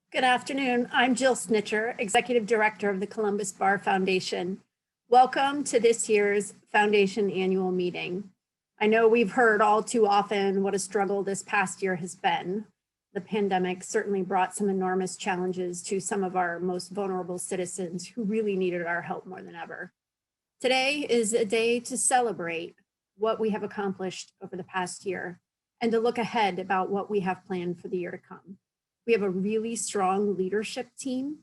Good afternoon. I'm Jill Snitcher, Executive Director of the Columbus Bar Foundation. Welcome to this year's Foundation Annual Meeting. I know we've heard all too often what a struggle this past year has been. The pandemic certainly brought some enormous challenges to some of our most vulnerable citizens who really needed our help more than ever. Today is a day to celebrate what we have accomplished over the past year and to look ahead about what we have planned for the year to come. We have a really strong leadership team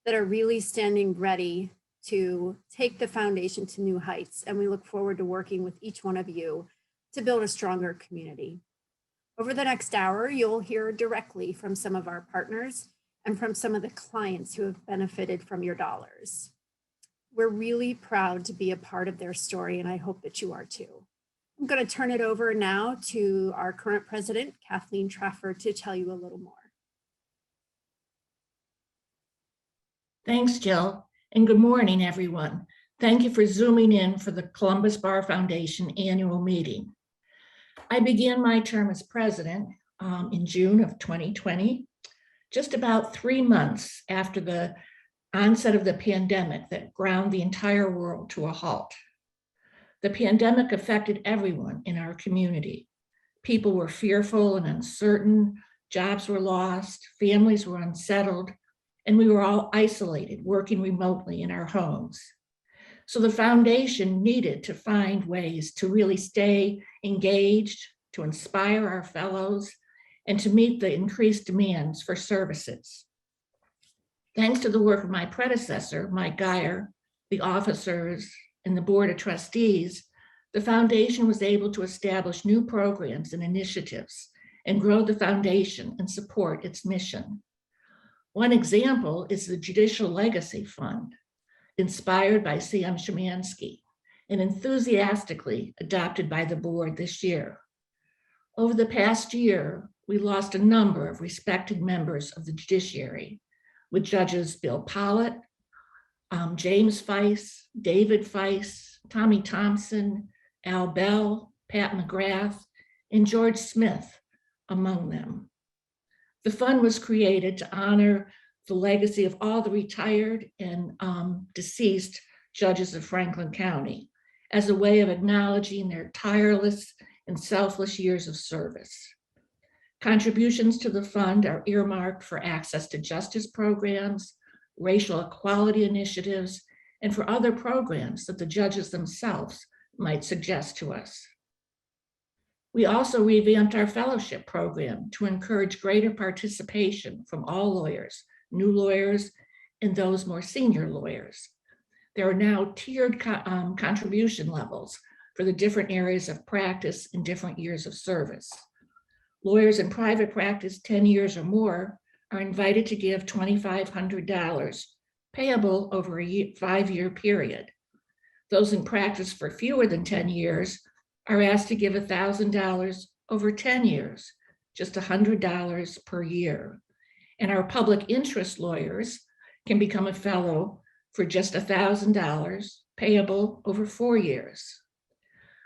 that are really standing ready to take the foundation to new heights. And we look forward to working with each one of you to build a stronger community. Over the next hour, you'll hear directly from some of our partners and from some of the clients who have benefited from your dollars. We're really proud to be a part of their story, and I hope that you are too. I'm going to turn it over now to our current president, Kathleen Trafford, to tell you a little more. Thanks, Jill, and good morning, everyone. Thank you for zooming in for the Columbus Bar Foundation annual meeting. I began my term as president in June of 2020, just about 3 months after the onset of the pandemic that ground the entire world to a halt. The pandemic affected everyone in our community. People were fearful and uncertain, jobs were lost, families were unsettled, and we were all isolated, working remotely in our homes. So the foundation needed to find ways to really stay engaged, to inspire our fellows, and to meet the increased demands for services. Thanks to the work of my predecessor, Mike Geyer, the officers, and the Board of Trustees, the foundation was able to establish new programs and initiatives and grow the foundation and support its mission. One example is the Judicial Legacy Fund, inspired by Sam Szymanski and enthusiastically adopted by the board this year. Over the past year, we lost a number of respected members of the judiciary, with Judges Bill Pollitt, James Feist, David Feist, Tommy Thompson, Al Bell, Pat McGrath, and George Smith among them. The fund was created to honor the legacy of all the retired and deceased judges of Franklin County as a way of acknowledging their tireless and selfless years of service. Contributions to the fund are earmarked for access to justice programs, racial equality initiatives, and for other programs that the judges themselves might suggest to us. We also revamped our fellowship program to encourage greater participation from all lawyers, new lawyers, and those more senior lawyers. There are now tiered contribution levels for the different areas of practice and different years of service. Lawyers in private practice 10 years or more are invited to give $2,500 payable over a 5-year period. Those in practice for fewer than 10 years are asked to give $1,000 over 10 years, just $100 per year. And our public interest lawyers can become a fellow for just $1,000 payable over 4 years.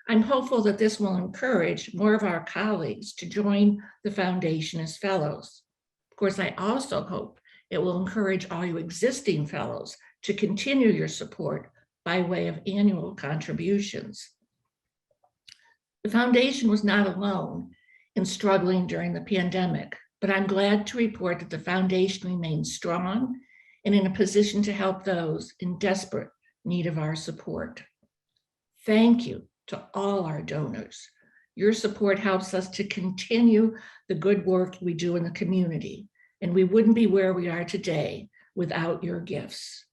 I'm hopeful that this will encourage more of our colleagues to join the foundation as fellows. Of course, I also hope it will encourage all you existing fellows to continue your support by way of annual contributions. The foundation was not alone in struggling during the pandemic, but I'm glad to report that the foundation remains strong and in a position to help those in desperate need of our support. Thank you to all our donors. Your support helps us to continue the good work we do in the community, and we wouldn't be where we are today without your gifts.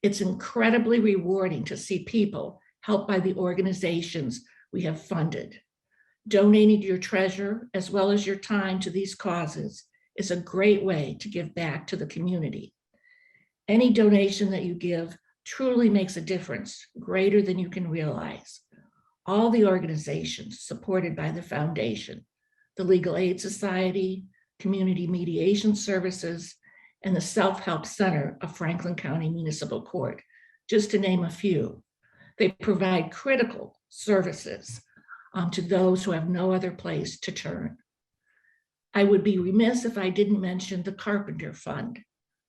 It's incredibly rewarding to see people helped by the organizations we have funded. Donating your treasure as well as your time to these causes is a great way to give back to the community. Any donation that you give truly makes a difference greater than you can realize. All the organizations supported by the foundation, the Legal Aid Society, Community Mediation Services, and the Self-Help Center of Franklin County Municipal Court, just to name a few. They provide critical services to those who have no other place to turn. I would be remiss if I didn't mention the Carpenter Fund,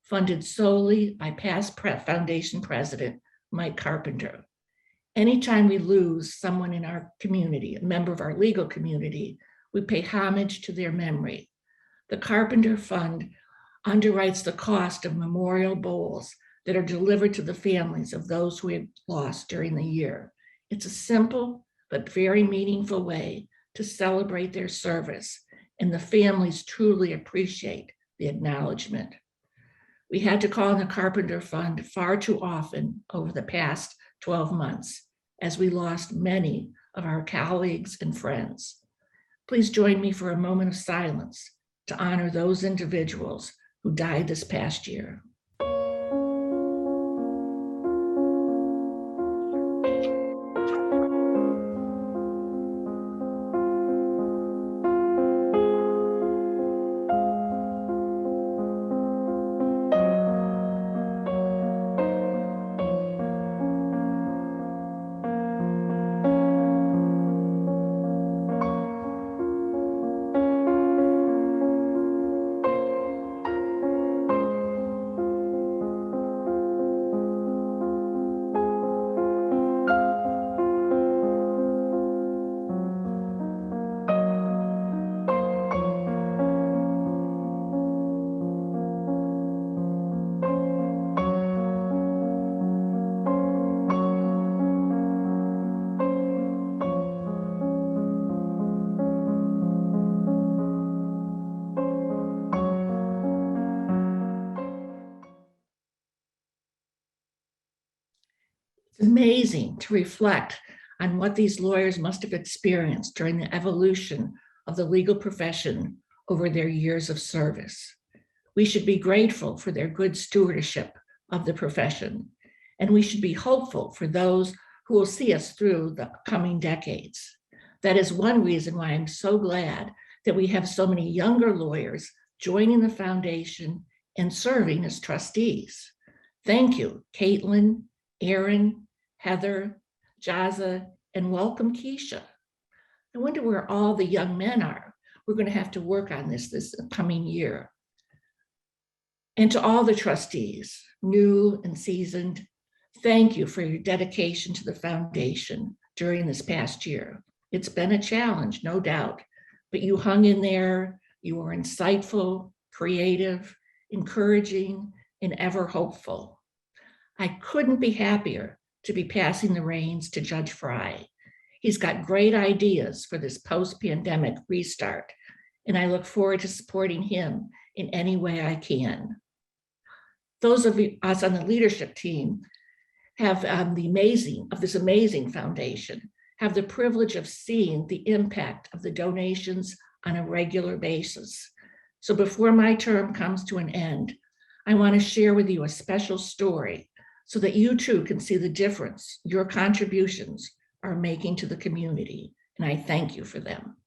funded solely by past foundation president Mike Carpenter. Anytime we lose someone in our community, a member of our legal community, we pay homage to their memory. The Carpenter Fund underwrites the cost of memorial bowls that are delivered to the families of those who have lost during the year. It's a simple but very meaningful way to celebrate their service, and the families truly appreciate the acknowledgement. We had to call on the Carpenter Fund far too often over the past 12 months, as we lost many of our colleagues and friends. Please join me for a moment of silence to honor those individuals who died this past year. It's amazing to reflect on what these lawyers must have experienced during the evolution of the legal profession over their years of service. We should be grateful for their good stewardship of the profession, and we should be hopeful for those who will see us through the coming decades. That is one reason why I'm so glad that we have so many younger lawyers joining the foundation and serving as trustees. Thank you, Caitlin, Aaron, Heather, Jaza, and welcome Keisha. I wonder where all the young men are. We're going to have to work on this coming year. And to all the trustees, new and seasoned, thank you for your dedication to the foundation during this past year. It's been a challenge, no doubt, but you hung in there. You were insightful, creative, encouraging, and ever hopeful. I couldn't be happier to be passing the reins to Judge Fry. He's got great ideas for this post-pandemic restart, and I look forward to supporting him in any way I can. Those of us on the leadership team have this amazing foundation, have the privilege of seeing the impact of the donations on a regular basis. So before my term comes to an end, I want to share with you a special story so that you too can see the difference your contributions are making to the community, and I thank you for them.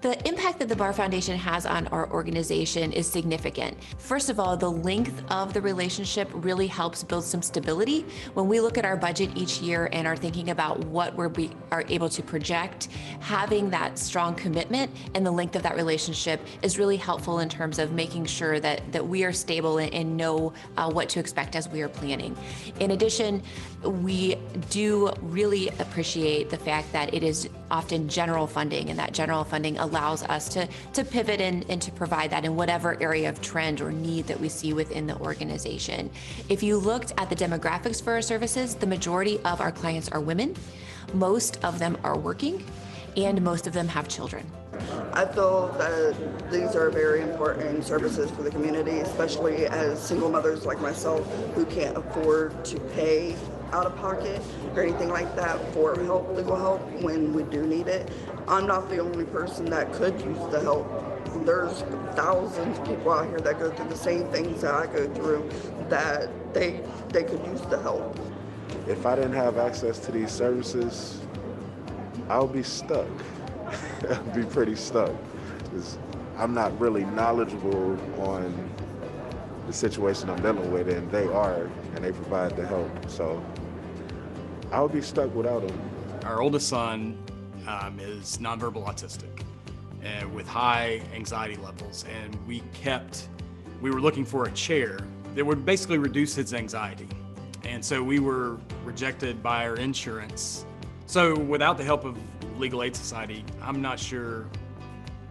The impact that the Bar Foundation has on our organization is significant. First of all, the length of the relationship really helps build some stability. When we look at our budget each year and are thinking about what we are able to project, having that strong commitment and the length of that relationship is really helpful in terms of making sure that we are stable and know what to expect as we are planning. In addition, we do really appreciate the fact that it is often general funding, and that general funding allows us to pivot and to provide that in whatever area of trend or need that we see within the organization. If you looked at the demographics for our services, the majority of our clients are women, most of them are working, and most of them have children. I feel that these are very important services for the community, especially as single mothers like myself who can't afford to pay out of pocket or anything like that for help, legal help, when we do need it. I'm not the only person that could use the help. There's thousands of people out here that go through the same things that I go through, that they could use the help. If I didn't have access to these services, I would be stuck. I'd be pretty stuck, because I'm not really knowledgeable on the situation I'm dealing with, and they provide the help. So I would be stuck without them. Our oldest son is nonverbal autistic and with high anxiety levels, and we were looking for a chair that would basically reduce his anxiety. And so we were rejected by our insurance. So without the help of Legal Aid Society, I'm not sure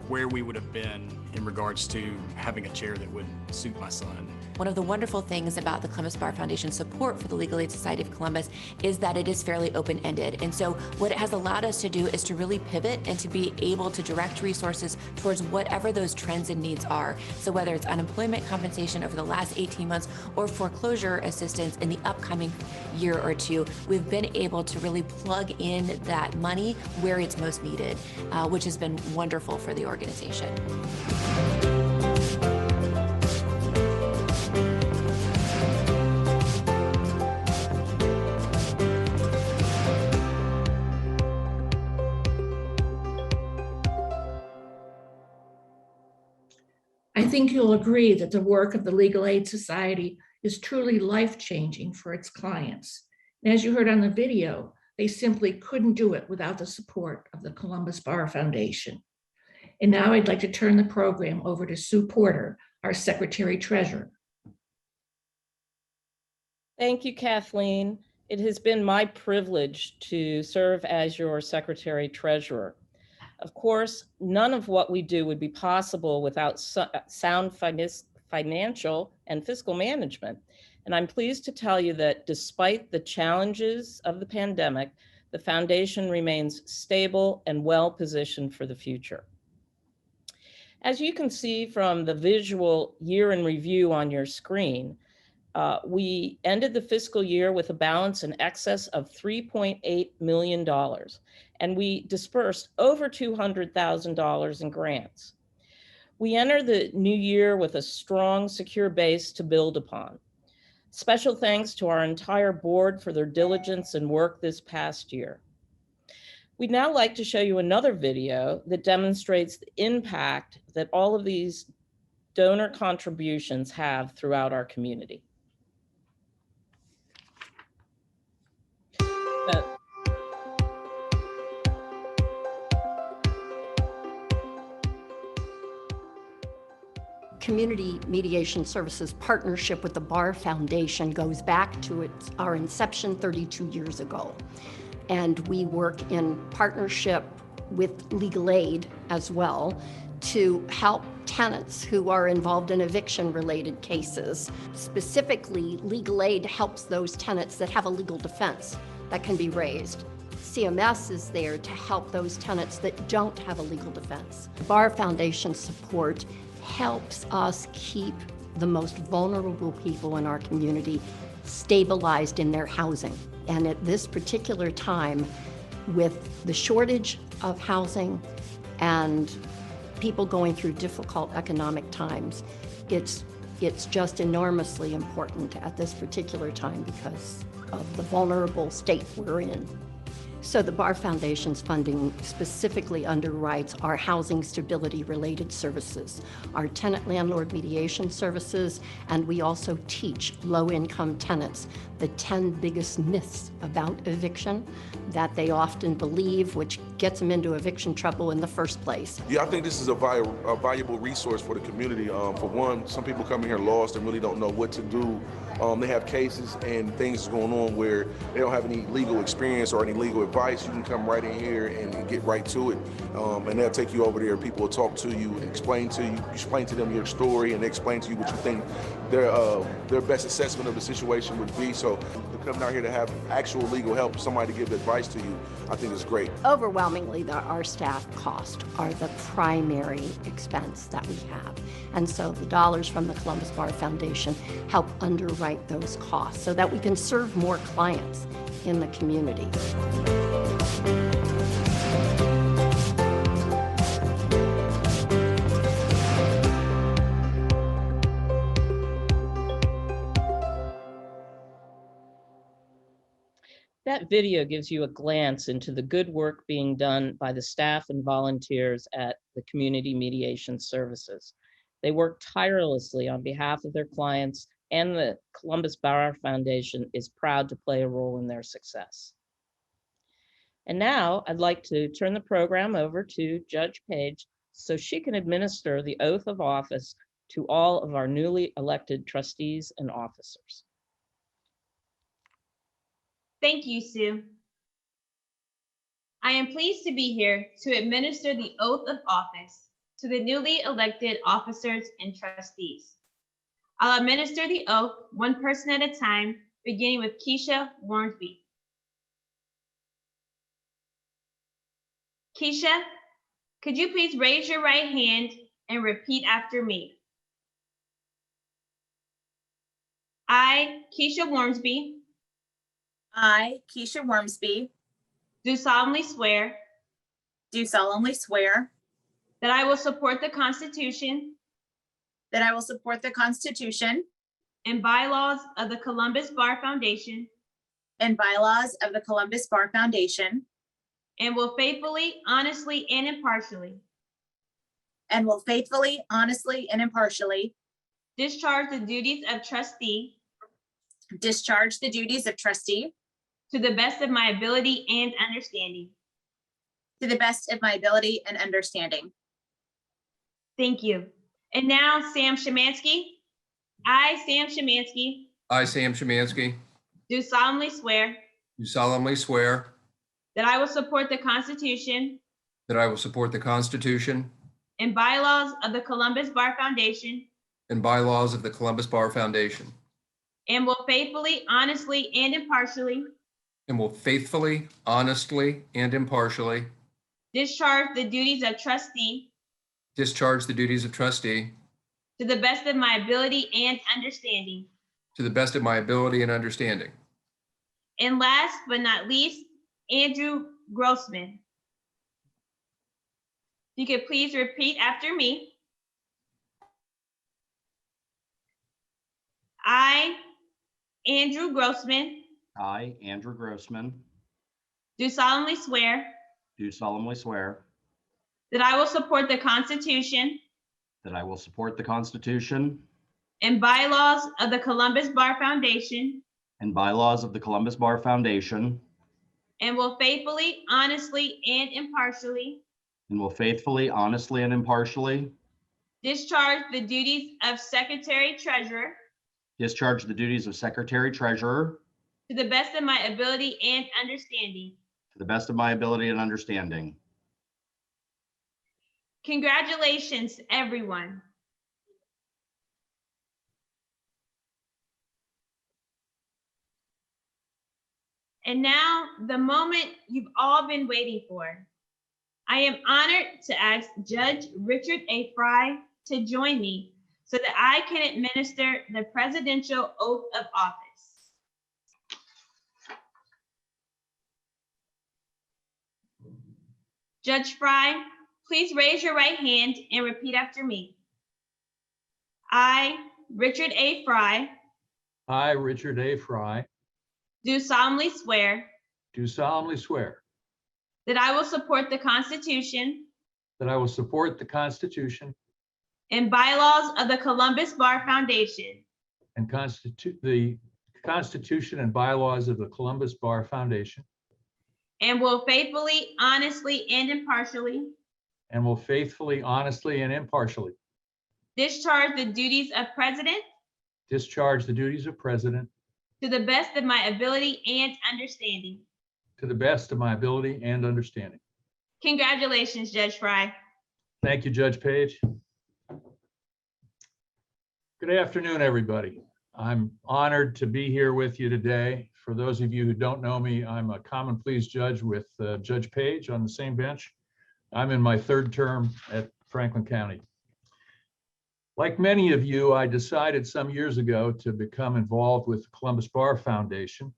where we would have been in regards to having a chair that would suit my son. One of the wonderful things about the Columbus Bar Foundation support for the Legal Aid Society of Columbus is that it is fairly open-ended. And so what it has allowed us to do is to really pivot and to be able to direct resources towards whatever those trends and needs are. So whether it's unemployment compensation over the last 18 months or foreclosure assistance in the upcoming year or two, we've been able to really plug in that money where it's most needed, which has been wonderful for the organization. I think you'll agree that the work of the Legal Aid Society is truly life-changing for its clients. And as you heard on the video, they simply couldn't do it without the support of the Columbus Bar Foundation. And now I'd like to turn the program over to Sue Porter, our Secretary Treasurer. Thank you, Kathleen. It has been my privilege to serve as your Secretary Treasurer. Of course, none of what we do would be possible without sound financial and fiscal management. And I'm pleased to tell you that despite the challenges of the pandemic, the foundation remains stable and well-positioned for the future. As you can see from the visual year in review on your screen, we ended the fiscal year with a balance in excess of $3.8 million, and we dispersed over $200,000 in grants. We enter the new year with a strong, secure base to build upon. Special thanks to our entire board for their diligence and work this past year. We'd now like to show you another video that demonstrates the impact that all of these donor contributions have throughout our community. Community Mediation Services partnership with the Bar Foundation goes back to our inception 32 years ago. And we work in partnership with legal aid as well to help tenants who are involved in eviction-related cases. Specifically, legal aid helps those tenants that have a legal defense that can be raised. CMS is there to help those tenants that don't have a legal defense. The Bar Foundation support helps us keep the most vulnerable people in our community stabilized in their housing. And at this particular time, with the shortage of housing and people going through difficult economic times, it's just enormously important at this particular time because of the vulnerable state we're in. So the Bar Foundation's funding specifically underwrites our housing stability related services, our tenant landlord mediation services, and we also teach low-income tenants the 10 biggest myths about eviction that they often believe, which gets them into eviction trouble in the first place. Yeah, I think this is a valuable resource for the community. For one, some people come in here lost and really don't know what to do. They have cases and things going on where they don't have any legal experience or any legal advice. You can come right in here and get right to it. And they'll take you over there. People will talk to you and explain to them your story, and they explain to you what you think their best assessment of the situation would be. So to come down here to have actual legal help, somebody to give advice to you, I think is great. Overwhelmingly, our staff costs are the primary expense that we have. And so the dollars from the Columbus Bar Foundation help underwrite those costs so that we can serve more clients in the community. That video gives you a glance into the good work being done by the staff and volunteers at the Community Mediation Services. They work tirelessly on behalf of their clients, and the Columbus Bar Foundation is proud to play a role in their success. And now I'd like to turn the program over to Judge Page so she can administer the oath of office to all of our newly elected trustees and officers. Thank you, Sue. I am pleased to be here to administer the oath of office to the newly elected officers and trustees. I'll administer the oath one person at a time, beginning with Keisha Warnsby. Keisha, could you please raise your right hand and repeat after me? I, Keisha Warnsby, I, Keisha Wormsby, do solemnly swear that I will support the Constitution that I will support the Constitution and bylaws of the Columbus Bar Foundation and bylaws of the Columbus Bar Foundation and will faithfully, honestly, and impartially and will faithfully, honestly, and impartially discharge the duties of trustee discharge the duties of trustee to the best of my ability and understanding. to the best of my ability and understanding. Thank you. And now, Sam Szymanski. I, Sam Szymanski, I, Sam Szymanski, do solemnly swear do solemnly swear that I will support the Constitution that I will support the Constitution and bylaws of the Columbus Bar Foundation and bylaws of the Columbus Bar Foundation and will faithfully, honestly, and impartially and will faithfully, honestly, and impartially discharge the duties of trustee discharge the duties of trustee to the best of my ability and understanding. to the best of my ability and understanding. And last but not least, Andrew Grossman. If you could please repeat after me. I, Andrew Grossman, I, Andrew Grossman, do solemnly swear do solemnly swear that I will support the Constitution that I will support the Constitution and bylaws of the Columbus Bar Foundation and bylaws of the Columbus Bar Foundation and will faithfully, honestly, and impartially and will faithfully, honestly, and impartially discharge the duties of Secretary Treasurer discharge the duties of Secretary Treasurer to the best of my ability and understanding. to the best of my ability and understanding. Congratulations, everyone. And now, the moment you've all been waiting for. I am honored to ask Judge Richard A. Fry to join me so that I can administer the presidential oath of office. Judge Fry, please raise your right hand and repeat after me. I, Richard A. Fry, I, Richard A. Fry, do solemnly swear do solemnly swear that I will support the Constitution that I will support the Constitution and bylaws of the Columbus Bar Foundation and the Constitution and bylaws of the Columbus Bar Foundation and will faithfully, honestly, and impartially and will faithfully, honestly, and impartially discharge the duties of President discharge the duties of President to the best of my ability and understanding. to the best of my ability and understanding. Congratulations, Judge Fry. Thank you, Judge Page. Good afternoon, everybody. I'm honored to be here with you today. For those of you who don't know me, I'm a common pleas judge with Judge Page on the same bench. I'm in my third term at Franklin County. Like many of you, I decided some years ago to become involved with the Columbus Bar Foundation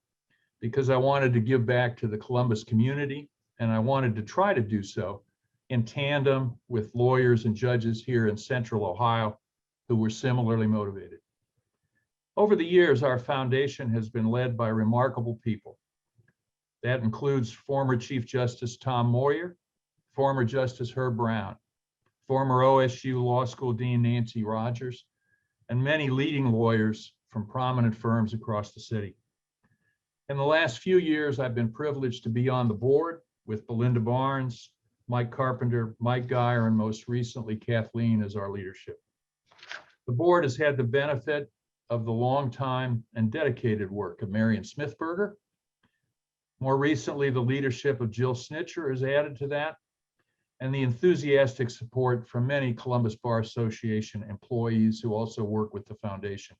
because I wanted to give back to the Columbus community, and I wanted to try to do so in tandem with lawyers and judges here in Central Ohio who were similarly motivated. Over the years, our foundation has been led by remarkable people. That includes former Chief Justice Tom Moyer, former Justice Herb Brown, former OSU Law School Dean Nancy Rogers, and many leading lawyers from prominent firms across the city. In the last few years, I've been privileged to be on the board with Belinda Barnes, Mike Carpenter, Mike Geyer, and most recently Kathleen as our leadership. The board has had the benefit of the long time and dedicated work of Marion Smithberger. More recently, the leadership of Jill Snitcher has added to that, and the enthusiastic support from many Columbus Bar Association employees who also work with the foundation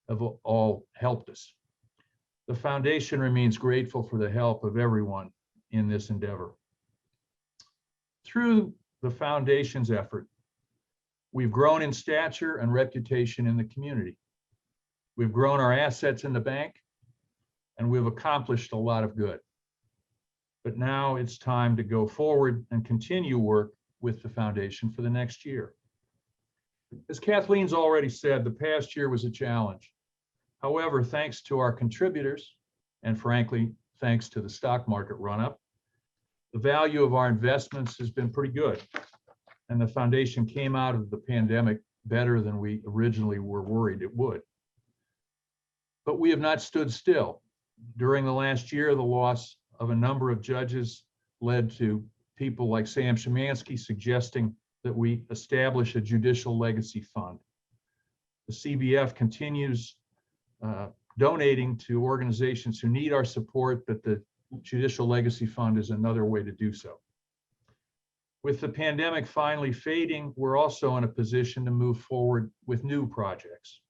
have all helped us. The foundation remains grateful for the help of everyone in this endeavor. Through the foundation's effort, we've grown in stature and reputation in the community. We've grown our assets in the bank, and we've accomplished a lot of good. But now it's time to go forward and continue work with the foundation for the next year. As Kathleen's already said, the past year was a challenge. However, thanks to our contributors, and frankly, thanks to the stock market run-up, the value of our investments has been pretty good. And the foundation came out of the pandemic better than we originally were worried it would. But we have not stood still. During the last year, the loss of a number of judges led to people like Sam Szymanski suggesting that we establish a judicial legacy fund. The CBF continues donating to organizations who need our support, but the Judicial Legacy Fund is another way to do so. With the pandemic finally fading, we're also in a position to move forward with new projects.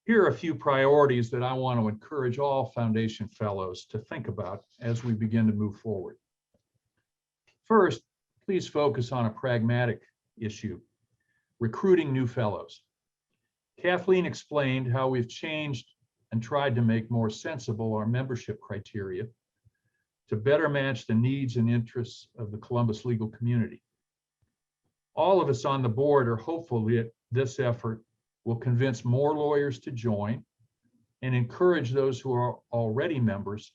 Here are a few priorities that I want to encourage all foundation fellows to think about as we begin to move forward. First, please focus on a pragmatic issue, recruiting new fellows. Kathleen explained how we've changed and tried to make more sensible our membership criteria to better match the needs and interests of the Columbus legal community. All of us on the board are hopeful that this effort will convince more lawyers to join and encourage those who are already members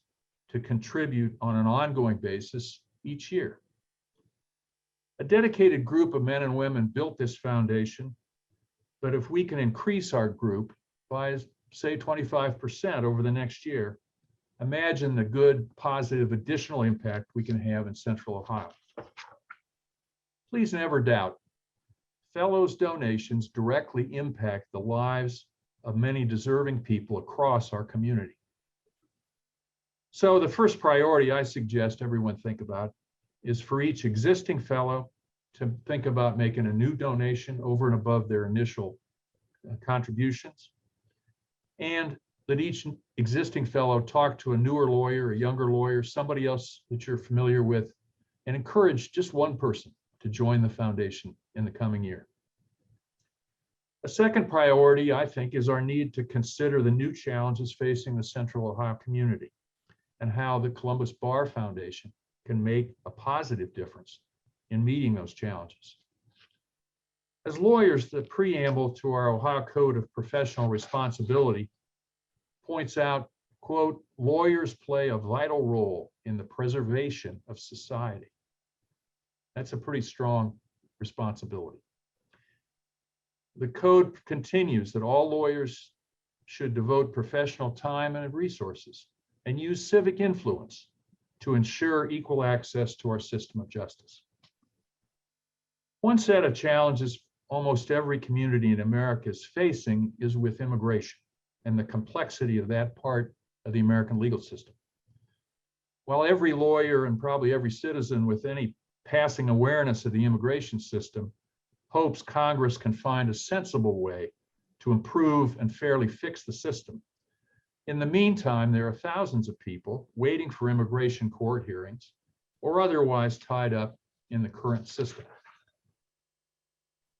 to contribute on an ongoing basis each year. A dedicated group of men and women built this foundation, but if we can increase our group by, say, 25% over the next year, imagine the good, positive, additional impact we can have in Central Ohio. Please never doubt, fellows' donations directly impact the lives of many deserving people across our community. So the first priority I suggest everyone think about is for each existing fellow to think about making a new donation over and above their initial contributions, and that each existing fellow talk to a newer lawyer, a younger lawyer, somebody else that you're familiar with, and encourage just one person to join the foundation in the coming year. A second priority, I think, is our need to consider the new challenges facing the Central Ohio community and how the Columbus Bar Foundation can make a positive difference in meeting those challenges. As lawyers, the preamble to our Ohio Code of Professional Responsibility points out, quote, lawyers play a vital role in the preservation of society. That's a pretty strong responsibility. The code continues that all lawyers should devote professional time and resources and use civic influence to ensure equal access to our system of justice. One set of challenges almost every community in America is facing is with immigration and the complexity of that part of the American legal system. While every lawyer and probably every citizen with any passing awareness of the immigration system hopes Congress can find a sensible way to improve and fairly fix the system, in the meantime, there are thousands of people waiting for immigration court hearings or otherwise tied up in the current system.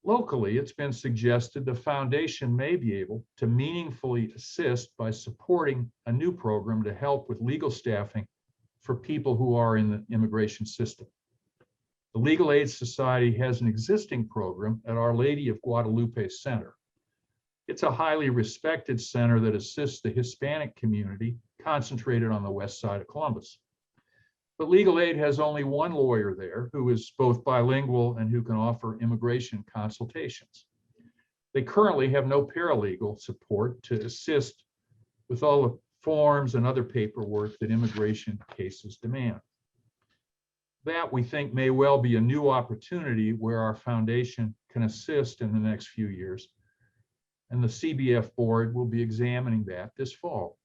Locally, it's been suggested the foundation may be able to meaningfully assist by supporting a new program to help with legal staffing for people who are in the immigration system. The Legal Aid Society has an existing program at Our Lady of Guadalupe Center. It's a highly respected center that assists the Hispanic community concentrated on the west side of Columbus. But legal aid has only one lawyer there who is both bilingual and who can offer immigration consultations. They currently have no paralegal support to assist with all the forms and other paperwork that immigration cases demand. That, we think, may well be a new opportunity where our foundation can assist in the next few years. And the CBF board will be examining that this fall.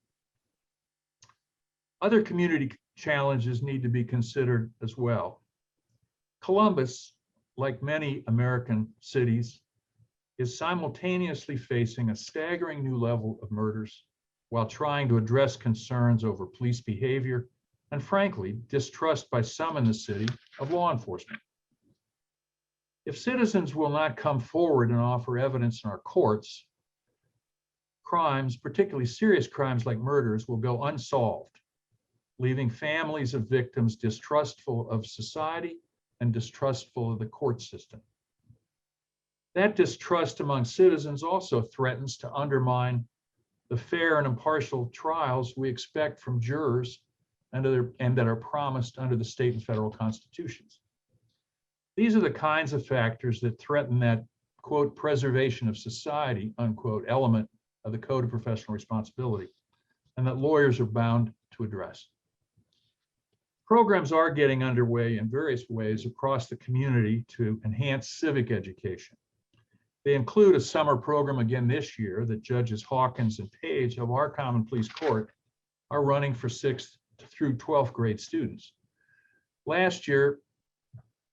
Other community challenges need to be considered as well. Columbus, like many American cities, is simultaneously facing a staggering new level of murders while trying to address concerns over police behavior and, frankly, distrust by some in the city of law enforcement. If citizens will not come forward and offer evidence in our courts, crimes, particularly serious crimes like murders, will go unsolved, leaving families of victims distrustful of society and distrustful of the court system. That distrust among citizens also threatens to undermine the fair and impartial trials we expect from jurors and that are promised under the state and federal constitutions. These are the kinds of factors that threaten that, quote, preservation of society, unquote, element of the Code of Professional Responsibility, and that lawyers are bound to address. Programs are getting underway in various ways across the community to enhance civic education. They include a summer program again this year that Judges Hawkins and Page of our Common Pleas Court are running for 6th through 12th grade students. Last year,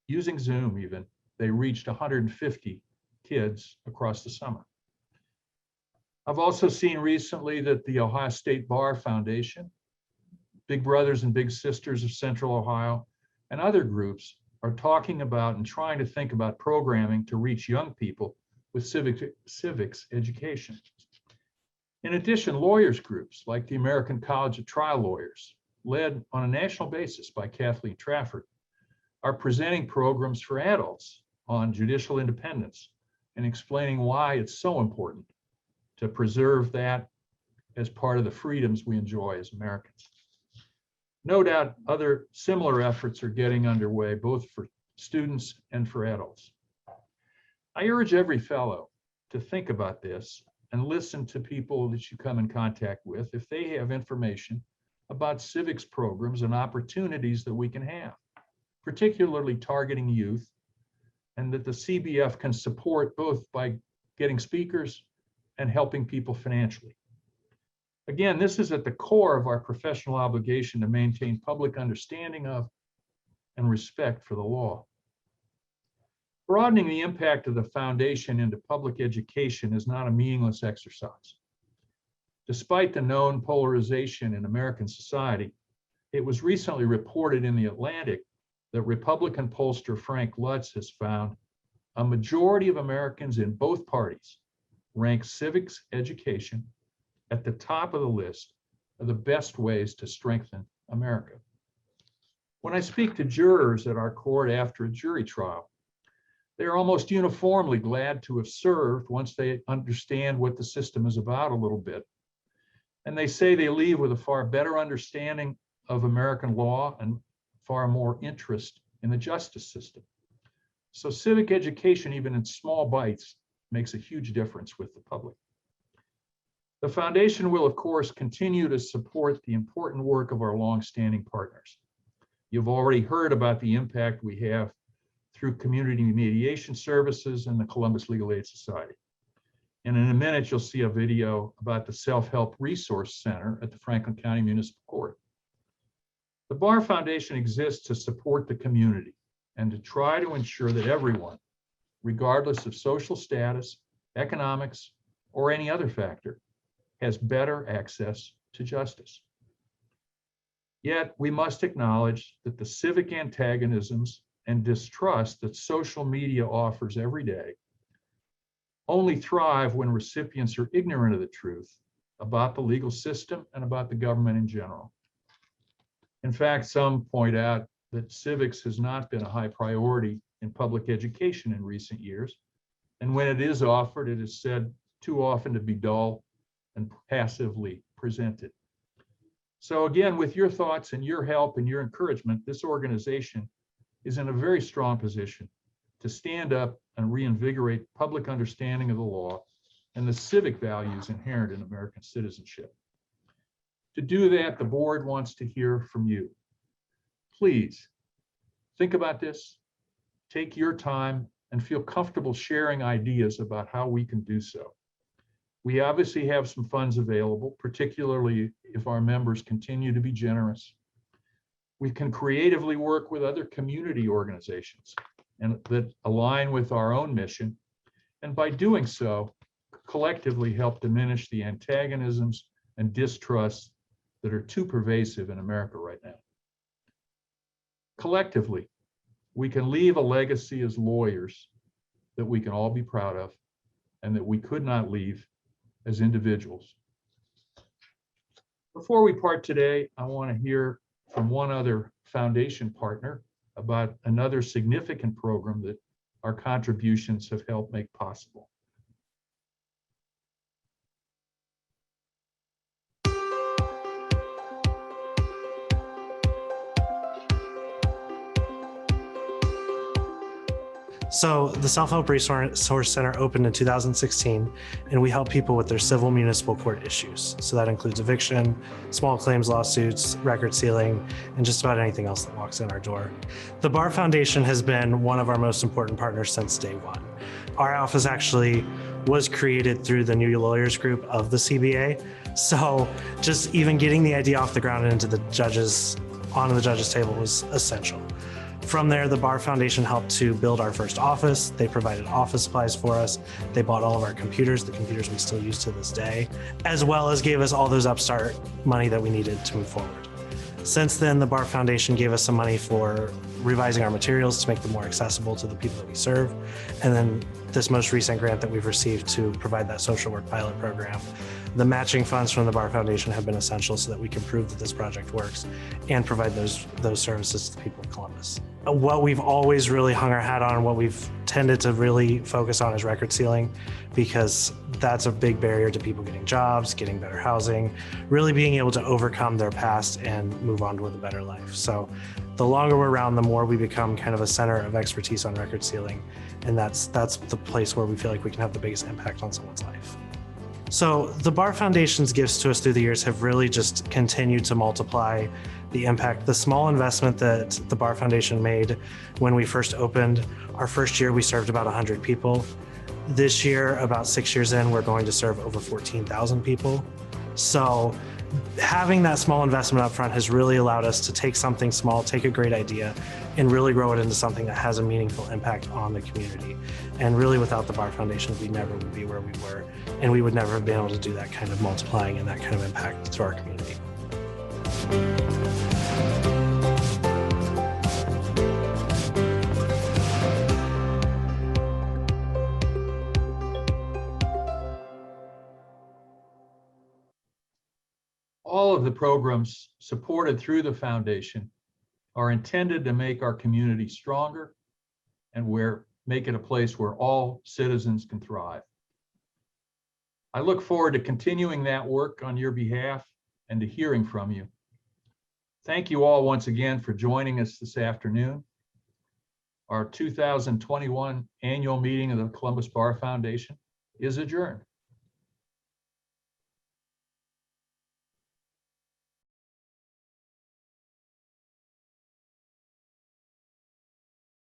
using Zoom even, they reached 150 kids across the summer. I've also seen recently that the Ohio State Bar Foundation, Big Brothers and Big Sisters of Central Ohio, and other groups are talking about and trying to think about programming to reach young people with civics education. In addition, lawyers groups like the American College of Trial Lawyers, led on a national basis by Kathleen Trafford, are presenting programs for adults on judicial independence and explaining why it's so important to preserve that as part of the freedoms we enjoy as Americans. No doubt other similar efforts are getting underway, both for students and for adults. I urge every fellow to think about this and listen to people that you come in contact with if they have information about civics programs and opportunities that we can have, particularly targeting youth, and that the CBF can support both by getting speakers and helping people financially. Again, this is at the core of our professional obligation to maintain public understanding of and respect for the law. Broadening the impact of the foundation into public education is not a meaningless exercise. Despite the known polarization in American society, it was recently reported in The Atlantic that Republican pollster Frank Lutz has found a majority of Americans in both parties rank civics education at the top of the list of the best ways to strengthen America. When I speak to jurors at our court after a jury trial, they are almost uniformly glad to have served once they understand what the system is about a little bit. And they say they leave with a far better understanding of American law and far more interest in the justice system. So civic education, even in small bites, makes a huge difference with the public. The foundation will, of course, continue to support the important work of our longstanding partners. You've already heard about the impact we have through community mediation services and the Columbus Legal Aid Society. And in a minute, you'll see a video about the Self-Help Resource Center at the Franklin County Municipal Court. The Bar Foundation exists to support the community and to try to ensure that everyone, regardless of social status, economics, or any other factor, has better access to justice. Yet we must acknowledge that the civic antagonisms and distrust that social media offers every day only thrive when recipients are ignorant of the truth about the legal system and about the government in general. In fact, some point out that civics has not been a high priority in public education in recent years. And when it is offered, it is said too often to be dull and passively presented. So again, with your thoughts and your help and your encouragement, this organization is in a very strong position to stand up and reinvigorate public understanding of the law and the civic values inherent in American citizenship. To do that, the board wants to hear from you. Please think about this, take your time, and feel comfortable sharing ideas about how we can do so. We obviously have some funds available, particularly if our members continue to be generous. We can creatively work with other community organizations and that align with our own mission. And by doing so, collectively help diminish the antagonisms and distrusts that are too pervasive in America right now. Collectively, we can leave a legacy as lawyers that we can all be proud of and that we could not leave as individuals. Before we part today, I want to hear from one other foundation partner about another significant program that our contributions have helped make possible. So the Self-Help Resource Center opened in 2016, and we help people with their civil municipal court issues. So that includes eviction, small claims lawsuits, record sealing, and just about anything else that walks in our door. The Bar Foundation has been one of our most important partners since day one. Our office actually was created through the New Lawyers group of the CBA. So just even getting the idea off the ground and onto the judges' table was essential. From there, the Bar Foundation helped to build our first office. They provided office supplies for us. They bought all of our computers, the computers we still use to this day, as well as gave us all those upstart money that we needed to move forward. Since then, the Bar Foundation gave us some money for revising our materials to make them more accessible to the people that we serve. And then this most recent grant that we've received to provide that social work pilot program. The matching funds from the Bar Foundation have been essential so that we can prove that this project works and provide those services to the people of Columbus. What we've always really hung our hat on and what we've tended to really focus on is record sealing, because that's a big barrier to people getting jobs, getting better housing, really being able to overcome their past and move on with a better life. So the longer we're around, the more we become kind of a center of expertise on record sealing. And that's the place where we feel like we can have the biggest impact on someone's life. So the Bar Foundation's gifts to us through the years have really just continued to multiply the impact. The small investment that the Bar Foundation made when we first opened, our first year we served about 100 people. This year, about 6 years in, we're going to serve over 14,000 people. So having that small investment up front has really allowed us to take something small, take a great idea, and really grow it into something that has a meaningful impact on the community. And really, without the Bar Foundation, we never would be where we were, and we would never have been able to do that kind of multiplying and that kind of impact to our community. All of the programs supported through the foundation are intended to make our community stronger and make it a place where all citizens can thrive. I look forward to continuing that work on your behalf and to hearing from you. Thank you all once again for joining us this afternoon. Our 2021 annual meeting of the Columbus Bar Foundation is adjourned.